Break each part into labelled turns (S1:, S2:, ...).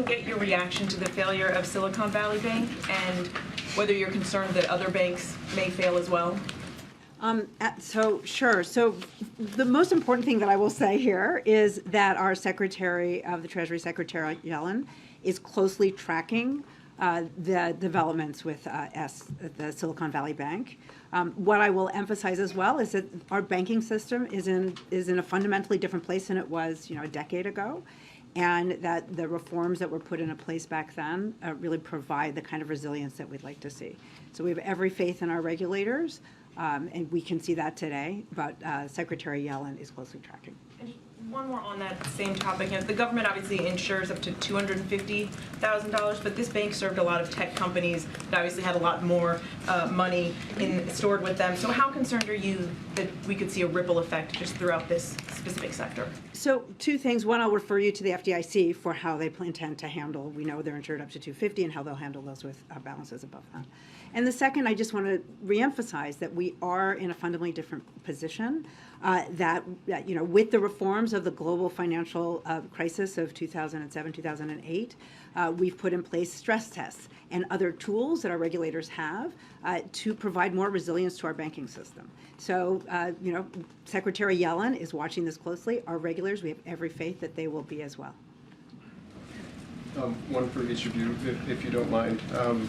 S1: can get your reaction to the failure of Silicon Valley Bank and whether you're concerned that other banks may fail as well.
S2: Sure. So the most important thing that I will say here is that our Secretary of the Treasury, Secretary Yellen, is closely tracking the developments with the Silicon Valley Bank. What I will emphasize as well is that our banking system is in a fundamentally different place than it was, a decade ago, and that the reforms that were put into place back then really provide the kind of resilience that we'd like to see. So we have every faith in our regulators. And we can see that today, but Secretary Yellen is closely tracking.
S1: And one more on that same topic. The government obviously insures up to $250,000, but this bank served a lot of tech companies that obviously had a lot more money stored with them. So how concerned are you that we could see a ripple effect just throughout this specific sector?
S2: So two things. One, I'll refer you to the FDIC for how they intend to handle. We know they're insured up to $250,000 and how they'll handle those with balances above that. And the second, I just want to reemphasize that we are in a fundamentally different position. That with the reforms of the global financial crisis of 2007, 2008, we've put in place stress tests and other tools that our regulators have to provide more resilience to our banking system. So, Secretary Yellen is watching this closely. Our regulators, we have every faith that they will be as well.
S3: One for each of you, if you don't mind.
S1: Come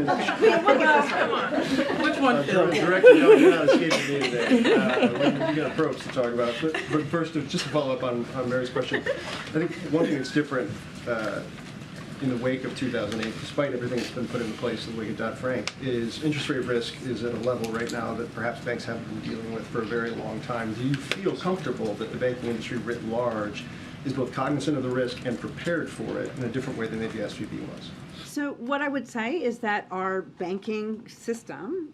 S1: on. Which one?
S3: Director, you're not escaping me today. We got probes to talk about. But first, just to follow up on Mary's question, I think one thing that's different in the wake of 2008, despite everything that's been put into place in the wake of Dodd-Frank, is interest rate risk is at a level right now that perhaps banks haven't been dealing with for a very long time. Do you feel comfortable that the banking industry writ large is both cognizant of the risk and prepared for it in a different way than maybe SVB was?
S2: So what I would say is that our banking system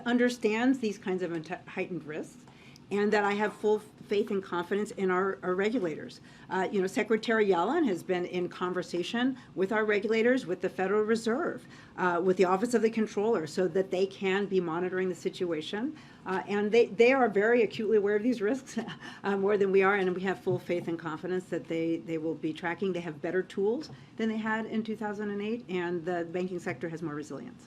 S2: understands these kinds of heightened risks, and that I have full faith and confidence in our regulators. Secretary Yellen has been in conversation with our regulators, with the Federal Reserve, with the Office of the Comptroller, so that they can be monitoring the situation. And they are very acutely aware of these risks, more than we are, and we have full faith and confidence that they will be tracking. They have better tools than they had in 2008, and the banking sector has more resilience.